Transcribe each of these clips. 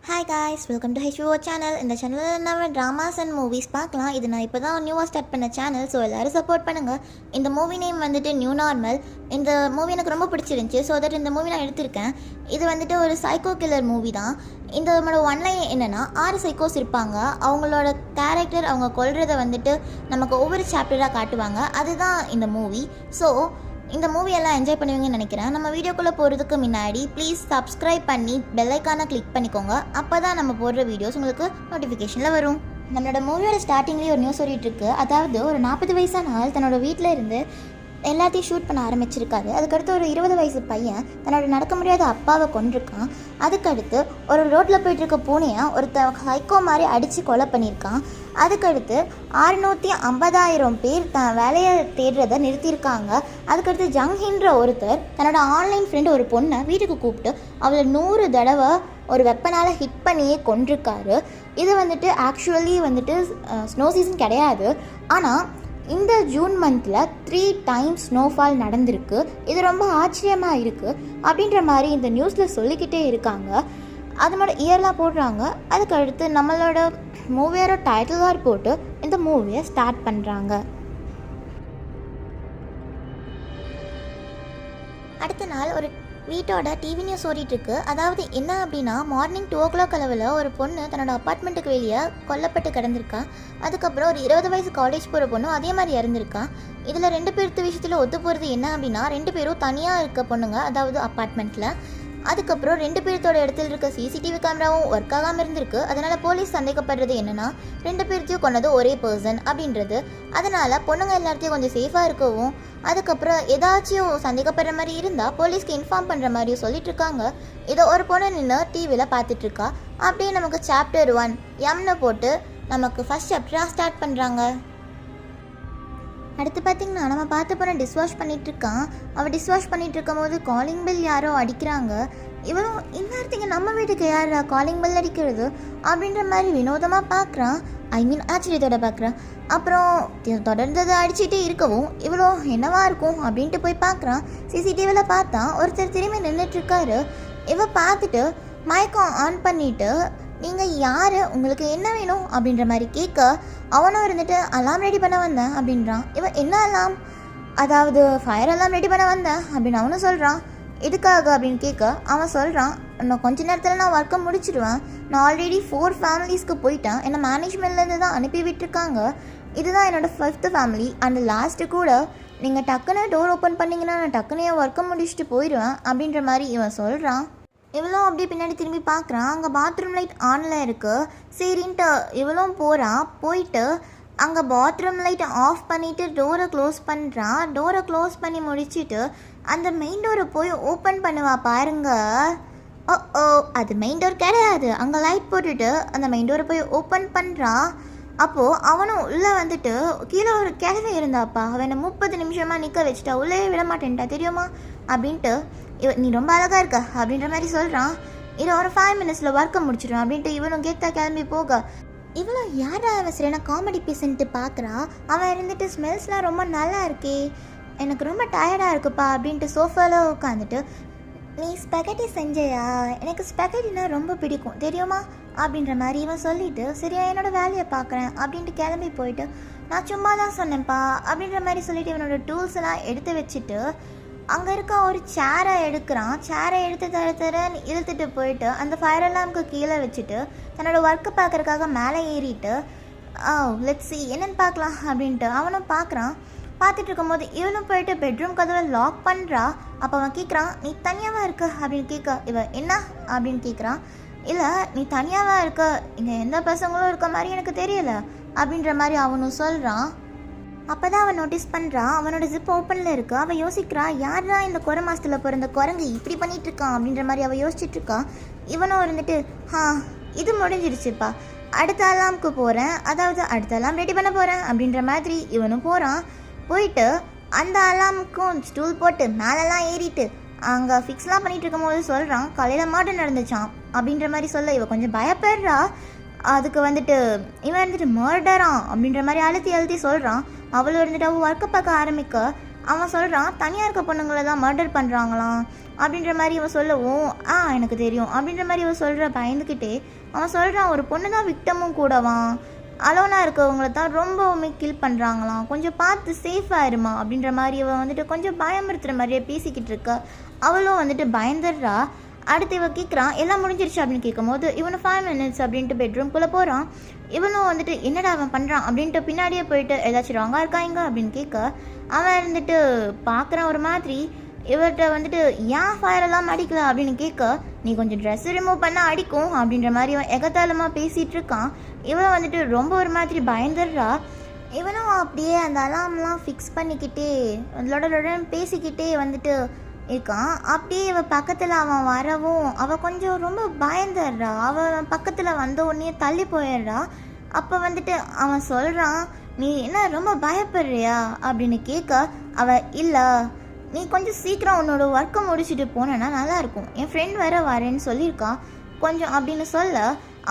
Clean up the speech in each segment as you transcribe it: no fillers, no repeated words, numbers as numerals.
Hi guys, welcome to HVO channel. இந்த சேனலில் நம்ம ட்ராமாஸ் அண்ட் மூவிஸ் பார்க்கலாம். இது நான் இப்போ தான் நியூவாக ஸ்டார்ட் பண்ண சேனல். ஸோ எல்லோரும் சப்போர்ட் பண்ணுங்கள். இந்த மூவி நேம் வந்துட்டு நியூ நார்மல். இந்த மூவி எனக்கு ரொம்ப பிடிச்சிருந்துச்சி. ஸோ தட் இந்த மூவி நான் எடுத்திருக்கேன். இது வந்துட்டு ஒரு சைக்கோ கில்லர் மூவி தான். இதோட ஒன்லைன் என்னென்னா, 6 சைக்கோஸ் இருப்பாங்க. அவங்களோட கேரக்டர், அவங்க கொல்றதை வந்துட்டு நமக்கு ஒவ்வொரு சாப்டராக காட்டுவாங்க. அதுதான் இந்த மூவி. ஸோ இந்த மூவியெல்லாம் என்ஜாய் பண்ணுவீங்கன்னு நினைக்கிறேன். நம்ம வீடியோக்குள்ளே போகிறதுக்கு முன்னாடி ப்ளீஸ் சப்ஸ்கிரைப் பண்ணி பெல்லைக்கானை கிளிக் பண்ணிக்கோங்க. அப்போ தான் நம்ம போடுற வீடியோஸ் உங்களுக்கு நோட்டிஃபிகேஷனில் வரும். நம்மளோட மூவியோட ஸ்டார்டிங்லேயே ஒரு நியூஸ் ஓடிட்டுருக்கு. அதாவது ஒரு 40 வயசான ஆள் தன்னோட வீட்டில் இருந்து எல்லாத்தையும் ஷூட் பண்ண ஆரம்பிச்சிருக்காரு. அதுக்கடுத்து ஒரு 20 வயசு பையன் தன்னோட நடக்க முடியாத அப்பாவை கொண்டிருக்கான். அதுக்கடுத்து ஒரு ரோட்டில் போயிட்டுருக்க பூனையை ஒரு சைக்கோ மாதிரி அடித்து கொலை பண்ணியிருக்கான். அதுக்கடுத்து 650,000 பேர் வேலையை தேடுறதை நிறுத்தியிருக்காங்க. அதுக்கடுத்து ஜங்ஹின்ற ஒருத்தர் தன்னோட ஆன்லைன் ஃப்ரெண்டு ஒரு பொண்ணை வீட்டுக்கு கூப்பிட்டு அவளை 100 தடவை ஒரு வெப்பனால் ஹிட் பண்ணியே கொண்டிருக்காரு. இது வந்துட்டு ஆக்சுவலி வந்துட்டு ஸ்னோ சீசன் கிடையாது. ஆனால் இந்த ஜூன் மந்தில் 3 டைம்ஸ் ஸ்னோஃபால் நடந்திருக்கு. இது ரொம்ப ஆச்சரியமாக இருக்குது அப்படின்ற மாதிரி இந்த நியூஸில் சொல்லிக்கிட்டே இருக்காங்க. அதனோட இயர்லாம் போடுறாங்க. அதுக்கடுத்து நம்மளோட மூவியோட டைட்டில் போட்டு இந்த மூவியை ஸ்டார்ட் பண்ணுறாங்க. அடுத்த நாள் ஒரு வீட்டோட டிவி நியூஸ் ஓடிட்டுருக்கு. அதாவது என்ன அப்படின்னா, மார்னிங் 2 o'clock அளவில் ஒரு பொண்ணு தன்னோட அப்பார்ட்மெண்ட்டுக்கு வெளியே கொல்லப்பட்டு கிடந்திருக்கா. அதுக்கப்புறம் ஒரு 20 வயசு காலேஜ் போகிற பொண்ணு அதே மாதிரி இறந்துருக்கா. இதில் 2 பேர்த்து விஷயத்தில் ஒத்து போகிறது என்ன அப்படின்னா, 2 பேரும் தனியாக இருக்க பொண்ணுங்க, அதாவது அப்பார்ட்மெண்ட்டில். அதுக்கப்புறம் 2 பேர்த்தோட இடத்துல இருக்க சிசிடிவி கேமராவும் ஒர்க் ஆகாமல் இருந்திருக்கு. அதனால் போலீஸ் சந்தேகப்படுறது என்னென்னா, 2 பேர்த்தையும் கொண்டது ஒரே பர்சன் அப்படின்றது. அதனால் பொண்ணுங்க எல்லாத்தையும் கொஞ்சம் சேஃபாக இருக்கவும், அதுக்கப்புறம் ஏதாச்சும் சந்தேகப்படுற மாதிரி இருந்தால் போலீஸ்க்கு இன்ஃபார்ம் பண்ணுற மாதிரியும் சொல்லிட்டு இருக்காங்க. இதை ஒரு பொண்ணு நின்று டிவியில் பார்த்துட்ருக்கா. அப்படியே நமக்கு சாப்டர் 1 எம்னு போட்டு நமக்கு ஃபஸ்ட் சாப்டராக ஸ்டார்ட் பண்ணுறாங்க. அடுத்து பார்த்திங்கன்னா, நம்ம பார்த்து போன டிஷ்வாஷ் பண்ணிகிட்ருக்கான். அவள் டிஷ்வாஷ் பண்ணிகிட்டு இருக்கும் போது காலிங் பெல் யாரோ அடிக்கிறாங்க. இவரும் இந்நேரத்துக்கு நம்ம வீட்டுக்கு யாரா காலிங் பெல் அடிக்கிறது அப்படின்ற மாதிரி வினோதமாக பார்க்குறான். ஆச்சரியத்தோட பார்க்குறான். அப்புறம் தொடர்ந்து அதை அடிச்சுட்டே இருக்கவும் இவ்வளோ என்னவா இருக்கும் அப்படின்ட்டு போய் பார்க்குறான். சிசிடிவியில் பார்த்தா ஒருத்தர் திரும்பி நின்றுட்டுருக்காரு. இவ பார்த்துட்டு மயக்கம் ஆன் பண்ணிவிட்டு, நீங்கள் யார், உங்களுக்கு என்ன வேணும் அப்படின்ற மாதிரி கேட்க, அவனும் இருந்துட்டு அலாம் ரெடி பண்ண வந்தேன் அப்படின்றான். இவன் என்ன அலாம், அதாவது ஃபயர் அலாம் ரெடி பண்ண வந்தேன் அப்படின்னு அவனும் சொல்கிறான். எதுக்காக அப்படின்னு கேட்க அவன் சொல்கிறான், இன்னும் கொஞ்ச நேரத்தில் நான் ஒர்க்கை முடிச்சிடுவேன். நான் ஆல்ரெடி 4 ஃபேமிலிஸ்க்கு போயிட்டேன். என்னை மேனேஜ்மெண்ட்லேருந்து தான் அனுப்பி விட்டுருக்காங்க. இதுதான் என்னோடய 5th ஃபேமிலி. அண்ட் லாஸ்ட்டு கூட நீங்கள் டக்குன்னு டோர் ஓப்பன் பண்ணிங்கன்னா நான் டக்குன்னு என் ஒர்க்கை முடிச்சுட்டு போயிடுவேன் அப்படின்ற மாதிரி இவன் சொல்கிறான். இவளும் அப்படியே பின்னாடி திரும்பி பார்க்குறான். அங்கே பாத்ரூம் லைட் ஆனில் இருக்குது. சரின்ட்டு இவளும் போயிட்டு அங்கே பாத்ரூம் லைட்டை ஆஃப் பண்ணிவிட்டு டோரை க்ளோஸ் பண்ணுறான். டோரை க்ளோஸ் பண்ணி முடிச்சுட்டு அந்த மெயின் டோரை போய் ஓப்பன் பண்ணுவா பாருங்க. ஓ அது மெயின் டோர் கிடையாது. அங்கே லைட் போட்டுட்டு அந்த மெயின் டோரை போய் ஓப்பன் பண்ணுறான். அப்போது அவனும் உள்ளே வந்துட்டு, கீழே ஒரு கிழமை இருந்தாப்பா, அவனை 30 நிமிஷமாக நிற்க வச்சுட்டா, உள்ளே விட மாட்டேன்ட்டா தெரியுமா அப்படின்ட்டு, நீ ரொம்ப அழகாக இருக்க அப்படின்ற மாதிரி சொல்கிறான். இதை ஒரு 5 minutesல ஒர்க்கை முடிச்சிடும் அப்படின்ட்டு இவனும் கேட்டா கிளம்பி போக, இவளும் யாரா அவன் சரியான காமெடி பீஸ்ன்ட்டு பார்க்குறா. அவன் இருந்துட்டு ஸ்மெல்ஸ்லாம் ரொம்ப நல்லா இருக்கே, எனக்கு ரொம்ப டயர்டாக இருக்குப்பா அப்படின்ட்டு சோஃபாவில் உட்காந்துட்டு, நீ ஸ்பெகட்டி செஞ்சையா, எனக்கு ஸ்பெகட்டினா ரொம்ப பிடிக்கும் தெரியுமா அப்படின்ற மாதிரி இவன் சொல்லிவிட்டு, சரியா என்னோட வேலையை பார்க்குறேன் அப்படின்ட்டு கிளம்பி போயிட்டு, நான் சும்மா தான் சொன்னேன்ப்பா அப்படின்ற மாதிரி சொல்லிவிட்டு இவனோட டூல்ஸ் எல்லாம் எடுத்து வச்சுட்டு அங்கே இருக்க ஒரு சேரை எடுக்கிறான். சேரை எடுத்து தரன்னு இழுத்துட்டு போயிட்டு அந்த ஃபயர் அலார்முக்கு கீழே வச்சுட்டு தன்னோட ஒர்க்கை பார்க்குறதுக்காக மேலே ஏறிட்டு, லெட்ஸ் see என்னென்னு பார்க்கலாம் அப்படின்ட்டு அவனும் பார்க்குறான். பார்த்துட்டு இருக்கும்போது இவனும் போயிட்டு பெட்ரூம் கதவை லாக் பண்ணுறா. அப்போ அவன் கேட்குறான், நீ தனியாகவா இருக்க அப்படின்னு கேட்க, இவன் என்ன அப்படின்னு கேட்குறான். இல்லை நீ தனியாகவா இருக்க, இங்கே எந்த பசங்களும் இருக்க மாதிரி எனக்கு தெரியல அப்படின்ற மாதிரி அவனும் சொல்கிறான். அப்போ தான் அவன் நோட்டீஸ் பண்ணுறான், அவனோட ஜிப் ஓப்பனில் இருக்கு. அவள் யோசிக்கிறா, யாரா இந்த குறை மாதத்தில் பிறந்த குரங்கு இப்படி பண்ணிகிட்டு இருக்கான் அப்படின்ற மாதிரி அவள் யோசிச்சுட்ருக்கான். இவனும் இருந்துட்டு, இது முடிஞ்சிருச்சுப்பா, அடுத்த அலாமுக்கு போகிறேன், அதாவது அடுத்த அலாம் ரெடி பண்ண போகிறேன் அப்படின்ற மாதிரி இவனும் போகிறான். போயிட்டு அந்த அலாமுக்கும் ஸ்டூல் போட்டு மேலெல்லாம் ஏறிட்டு அங்கே ஃபிக்ஸ்லாம் பண்ணிகிட்டு இருக்கும்போது சொல்கிறான், காலையில் மாட்டம் நடந்துச்சான் அப்படின்ற மாதிரி சொல்ல இவ கொஞ்சம் பயப்படுறா. அதுக்கு வந்துட்டு இவன் வந்துட்டு மர்டரான் அப்படின்ற மாதிரி அழுத்தி சொல்கிறான். அவளும் இருந்துட்டு அவள் ஒர்க்கை பார்க்க ஆரம்பிக்க அவன் சொல்கிறான் தனியாக இருக்க பொண்ணுங்களை தான் மர்டர் பண்ணுறாங்களாம் அப்படின்ற மாதிரி இவன் சொல்லவும் எனக்கு தெரியும் அப்படின்ற மாதிரி இவன் சொல்கிற பயந்துக்கிட்டே அவன் சொல்கிறான் ஒரு பொண்ணு தான் விக்டமும் கூடவான், அலோனாக இருக்கவங்கள தான் ரொம்பவுமே கில் பண்ணுறாங்களாம், கொஞ்சம் பார்த்து சேஃபாக இருமா அப்படின்ற மாதிரி இவன் வந்துட்டு கொஞ்சம் பயமுறுத்துகிற மாதிரியே பேசிக்கிட்டு இருக்க. அவளும் வந்துட்டு பயந்துடுறா. அடுத்து இவன் கேட்குறான் எல்லாம் முடிஞ்சிருச்சு அப்படின்னு கேட்கும் போது இவனு 5 minutes அப்படின்ட்டு பெட்ரூம்குள்ளே போகிறான். இவனும் வந்துட்டு என்னடா அவன் பண்ணுறான் அப்படின்ட்டு பின்னாடியே போயிட்டு ஏதாச்சும் ராங்காக இருக்காங்க அப்படின்னு கேட்க அவன் இருந்துட்டு பார்க்குறான் ஒரு மாதிரி. இவர்கிட்ட வந்துட்டு ஏன் ஃபயரெல்லாம் அடிக்கல அப்படின்னு கேட்க நீ கொஞ்சம் ட்ரெஸ் ரிமூவ் பண்ண அடிக்கும் அப்படின்ற மாதிரி இவன் எகத்தாளமாக பேசிகிட்டு இருக்கான். இவன் வந்துட்டு ரொம்ப ஒரு மாதிரி பயந்துடுறா. இவனும் அப்படியே அந்த அலாம்லாம் ஃபிக்ஸ் பண்ணிக்கிட்டே லொடலுடன் பேசிக்கிட்டே வந்துட்டு இருக்கான். அப்படியே இவன் பக்கத்தில் அவன் வரவும் அவள் கொஞ்சம் ரொம்ப பயந்துடுறா. அவன் பக்கத்தில் வந்த உடனே தள்ளி போயிடுறா. அப்போ வந்துட்டு அவன் சொல்கிறான் நீ என்ன ரொம்ப பயப்படுறியா அப்படின்னு கேட்க அவள் இல்லை நீ கொஞ்சம் சீக்கிரம் உன்னோட ஒர்க்கை முடிச்சுட்டு போனேன்னா நல்லாயிருக்கும், என் ஃப்ரெண்ட் வேற வரேன்னு சொல்லியிருக்கான் கொஞ்சம் அப்படின்னு சொல்ல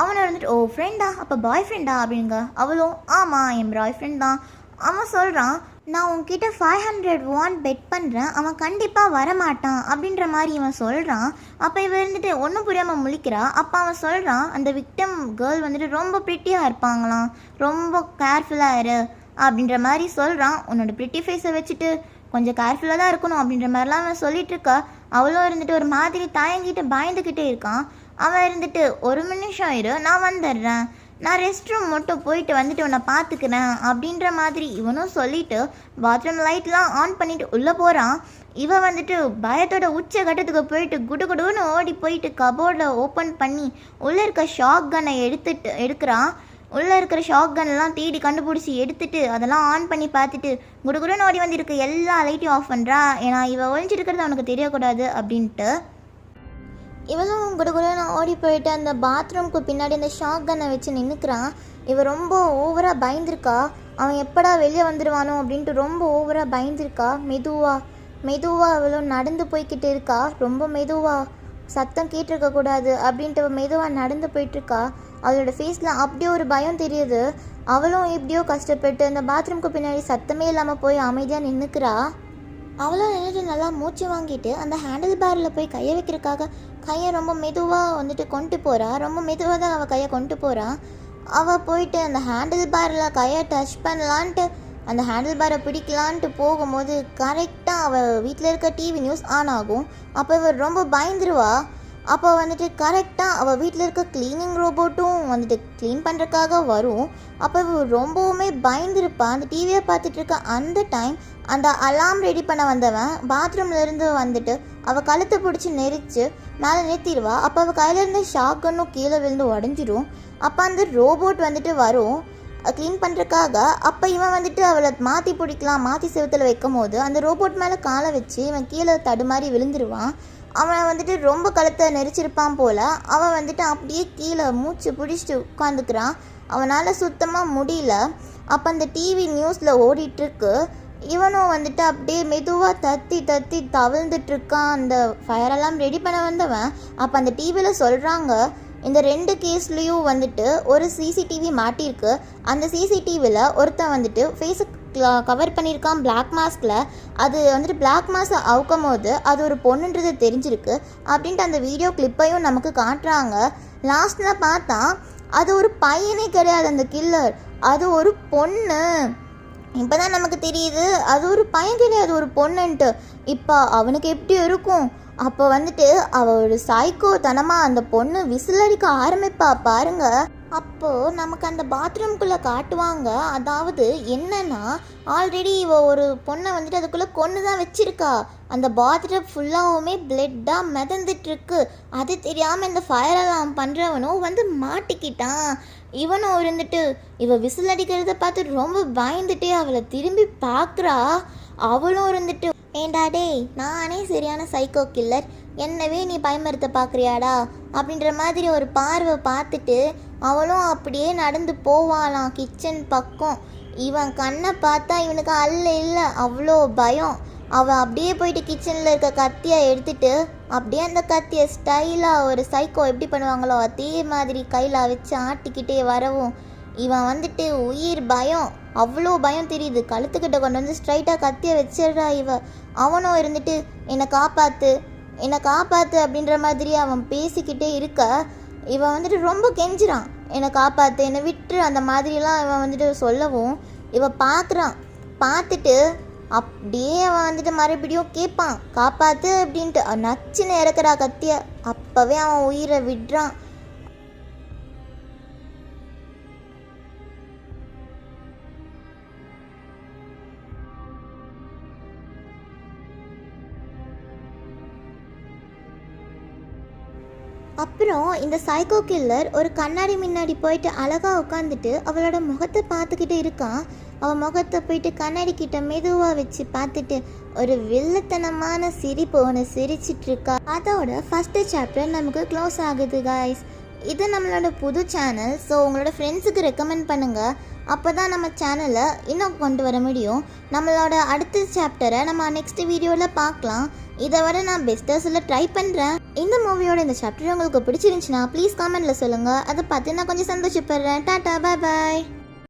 அவனை வந்துட்டு ஓ ஃப்ரெண்டா அப்போ பாய் ஃப்ரெண்டா அப்படிங்க. அவளும் ஆமாம் என் பாய் ஃப்ரெண்ட் தான். அவன் சொல்கிறான் நான் உன்கிட்ட 500 வான் பெட் பண்ணுறேன், அவன் கண்டிப்பாக வரமாட்டான் அப்படின்ற மாதிரி இவன் சொல்கிறான். அப்போ இவன் இருந்துட்டு ஒன்றும் புரியாமல் முழிக்கிறா. அப்போ அவன் சொல்கிறான் அந்த விக்டம் கேர்ள் வந்துட்டு ரொம்ப ப்ரிட்டியாக இருப்பாங்களாம், ரொம்ப கேர்ஃபுல்லாக இரு அப்படின்ற மாதிரி சொல்கிறான். உன்னோட ப்ரிட்டி ஃபேஸை வச்சுட்டு கொஞ்சம் கேர்ஃபுல்லாக தான் இருக்கணும் அப்படின்ற மாதிரிலாம் அவன் சொல்லிட்டு இருக்கா. அவளும் இருந்துட்டு ஒரு மாதிரி தயங்கிட்டு பயந்துக்கிட்டே இருக்கான். அவன் இருந்துட்டு ஒரு நிமிஷம் இரு நான் வந்துடுறேன், நான் ரெஸ்ட் ரூம் மட்டும் போயிட்டு வந்துட்டு உன்னை பார்த்துக்கிறேன் அப்படின்ற மாதிரி இவனும் சொல்லிட்டு பாத்ரூம் லைட்லாம் ஆன் பண்ணிட்டு உள்ளே போகிறான். இவன் வந்துட்டு பயத்தோட உச்ச கட்டத்துக்கு போயிட்டு குடுகுடுன்னு ஓடி போயிட்டு கபோர்டில் ஓப்பன் பண்ணி உள்ளே இருக்க ஷாக் கன்னை எடுக்கிறான். உள்ளே இருக்கிற ஷாக் கன்லாம் தேடி கண்டுபிடிச்சி எடுத்துட்டு அதெல்லாம் ஆன் பண்ணி பார்த்துட்டு குடுகுடுன்னு ஓடி வந்து இருக்க எல்லா லைட்டையும் ஆஃப் பண்ணுறா. ஏன்னா இவன் ஒழிஞ்சிருக்கிறது அவனுக்கு தெரியக்கூடாது அப்படின்ட்டு. இவளும் குடுகுடுன்னு ஓடி போயிட்டு அந்த பாத்ரூம்க்கு பின்னாடி அந்த ஷாக் கன்னை வச்சு நின்றுக்கிறான். இவன் ரொம்ப ஓவராக பயந்துருக்கா. அவன் எப்படா வெளியே வந்துடுவானோ அப்படின்ட்டு ரொம்ப ஓவராக பயந்துருக்கா. மெதுவாக அவளும் நடந்து போய்கிட்டு இருக்கா. ரொம்ப மெதுவாக சத்தம் கேட்டிருக்கக்கூடாது அப்படின்ட்டு மெதுவாக நடந்து போயிட்டுருக்கா. அவளோட ஃபேஸில் அப்படியே ஒரு பயம் தெரியுது. அவளும் எப்படியோ கஷ்டப்பட்டு அந்த பாத்ரூம்க்கு பின்னாடி சத்தமே இல்லாமல் போய் அமைதியாக நின்றுக்கிறா. அவளும் நின்றுட்டு நல்லா மூச்சு வாங்கிட்டு அந்த ஹேண்டில் பேரில் போய் கையை வைக்கிறதுக்காக கையை ரொம்ப மெதுவாக வந்துட்டு கொண்டு போகிறா. ரொம்ப மெதுவாக தான் அவள் கையை கொண்டு போகிறா. அவள் போயிட்டு அந்த ஹேண்டில் பேரில் கையை டச் பண்ணலான்ட்டு அந்த ஹேண்டில் பேரை பிடிக்கலான்ட்டு போகும்போது கரெக்டாக அவள் வீட்டில் இருக்க டிவி நியூஸ் ஆன் ஆகும். அப்போ இவள் ரொம்ப பயந்துருவா. அப்போ வந்துட்டு கரெக்டாக அவள் வீட்டில் இருக்க க்ளீனிங் ரோபோட்டும் வந்துட்டு க்ளீன் பண்ணுறதுக்காக வரும். அப்போ இவள் ரொம்பவுமே பயந்துருப்பா. அந்த டிவியை பார்த்துட்டு இருக்க அந்த டைம் அந்த அலாம் ரெடி பண்ண வந்தவன் பாத்ரூம்லேருந்து வந்துட்டு அவள் கழுத்தை பிடிச்சி நெரிச்சு மேலே நிறுத்திடுவா. அப்போ அவள் கையிலேருந்து ஷாக்கன்னும் கீழே விழுந்து உடஞ்சிரும். அப்போ அந்த ரோபோட் வந்துட்டு வரும் க்ளீன் பண்ணுறதுக்காக. அப்போ இவன் வந்துட்டு அவளை மாற்றி பிடிக்கலாம் மாற்றி செவத்தில் வைக்கும் போது அந்த ரோபோட் மேலே காலை வச்சு இவன் கீழே தடுமாறி விழுந்துருவான். அவன் வந்துட்டு ரொம்ப கழுத்தை நெரிச்சிருப்பான் போல். அவன் வந்துட்டு அப்படியே கீழே மூச்சு பிடிச்சிட்டு உட்காந்துக்கிறான். அவனால் சுத்தமாக முடியல. அப்போ அந்த டிவி நியூஸில் ஓடிட்டுருக்கு. இவனும் வந்துட்டு அப்படியே மெதுவாக தத்தி தவிழ்ந்துட்டுருக்கான் அந்த ஃபயரெல்லாம் ரெடி பண்ண வந்தவன். அப்போ அந்த டிவியில் சொல்கிறாங்க இந்த 2 கேஸ்லேயும் வந்துட்டு ஒரு சிசிடிவி மாட்டியிருக்கு. அந்த சிசிடிவியில் ஒருத்தன் வந்துட்டு ஃபேஸுக்கு கவர் பண்ணியிருக்கான் பிளாக் மாஸ்கில். அது வந்துட்டு பிளாக் மாஸ்கை அவுக்கும் போது அது ஒரு பொண்ணுன்றது தெரிஞ்சிருக்கு அப்படின்ட்டு அந்த வீடியோ கிளிப்பையும் நமக்கு காட்டுறாங்க. லாஸ்ட்டில் பார்த்தா அது ஒரு பையனே கிடையாது அந்த கில்லர், அது ஒரு பொண்ணு. இப்போ தான் நமக்கு தெரியுது அது ஒரு பையன் கிடையாது ஒரு பொண்ணுன்ட்டு. இப்போ அவனுக்கு எப்படி இருக்கும்? அப்போ வந்துட்டு அவள் ஒரு சைக்கோ தனமாக அந்த பொண்ணு விசிலடிக்க ஆரம்பிப்பா பாருங்க. அப்போது நமக்கு அந்த பாத்ரூம்குள்ளே காட்டுவாங்க. அதாவது என்னன்னா ஆல்ரெடி இவ ஒரு பொண்ணை வந்துட்டு அதுக்குள்ளே கொண்டு தான் வச்சிருக்கா. அந்த பாத்ரூம் ஃபுல்லாகவுமே பிளட்டாக மிதந்துட்டுருக்கு. அது தெரியாமல் இந்த ஃபயர் அலாம் பண்ணுறவனும் வந்து மாட்டிக்கிட்டான். இவனும் இருந்துட்டு இவ விசில் அடிக்கிறத பார்த்து ரொம்ப பயந்துட்டே அவளை திரும்பி பார்க்குறா. அவளும் இருந்துட்டு ஏண்டா டேய் நானே சரியான சைக்கோ கில்லர், என்னவே நீ பயமுறுத்த பார்க்குறியாடா அப்படின்ற மாதிரி ஒரு பார்வை பார்த்துட்டு அவளும் அப்படியே நடந்து போவாளாம் கிச்சன் பக்கம். இவன் கண்ணை பார்த்தா இவனுக்கு அல்ல இல்லை அவ்வளோ பயம். அவள் அப்படியே போயிட்டு கிச்சனில் இருக்க கத்தியை எடுத்துட்டு அப்படியே அந்த கத்தியை ஸ்டைலாக ஒரு சைக்கோ எப்படி பண்ணுவாங்களோ அதே மாதிரி கையில் வச்சு ஆட்டிக்கிட்டே வரவும் இவன் வந்துட்டு உயிர் பயம் அவ்வளோ பயம் தெரியுது. கழுத்துக்கிட்ட கொண்டு வந்து ஸ்ட்ரைட்டாக கத்திய வச்சிடுறா இவ. அவனும் இருந்துட்டு என்னை காப்பாற்று என்னை காப்பாற்று அப்படின்ற மாதிரி அவன் பேசிக்கிட்டே இருக்க, இவன் வந்துட்டு ரொம்ப கெஞ்சுறான், என்னை காப்பாற்று என்னை விட்டுரு அந்த மாதிரிலாம் இவன் வந்துட்டு சொல்லவும் பார்க்குறான். பார்த்துட்டு அப்படியே அவன் வந்துட்டு மறுபடியும் கேட்பான் காப்பாற்று அப்படின்ட்டு. நச்சுன்னு இறக்குறா கத்திய. அப்போவே அவன் உயிரை விடுறான். அப்புறம் இந்த சைக்கோ கில்லர் ஒரு கண்ணாடி முன்னாடி போயிட்டு அழகாக உட்காந்துட்டு அவளோட முகத்தை பார்த்துக்கிட்டு இருக்கான். அவன் முகத்தை போயிட்டு கண்ணாடி கிட்ட மெதுவாக வச்சு பார்த்துட்டு ஒரு வில்லத்தனமான சிரிப்பு ஒன்று சிரிச்சிட்டு இருக்கா. அதோட ஃபஸ்ட்டு சாப்டர் நமக்கு க்ளோஸ் ஆகுது காய்ஸ். இது நம்மளோட புது சேனல். ஸோ உங்களோட ஃப்ரெண்ட்ஸுக்கு ரெக்கமெண்ட் பண்ணுங்கள். அப்போ தான் நம்ம சேனலை இன்னும் கொண்டு வர முடியும். நம்மளோட அடுத்த சாப்டரை நம்ம நெக்ஸ்ட் வீடியோவில் பார்க்கலாம். இதை விட நான் பெஸ்ட்டாக ட்ரை பண்ணுறேன். இந்த மூவியோட இந்த சாப்டர் உங்களுக்கு பிடிச்சிருந்துச்சுன்னா ப்ளீஸ் கமெண்ட்டில் சொல்லுங்கள். அதை பார்த்து நான் கொஞ்சம் சந்தோஷப்படுறேன். டாட்டா, பாய் பாய்.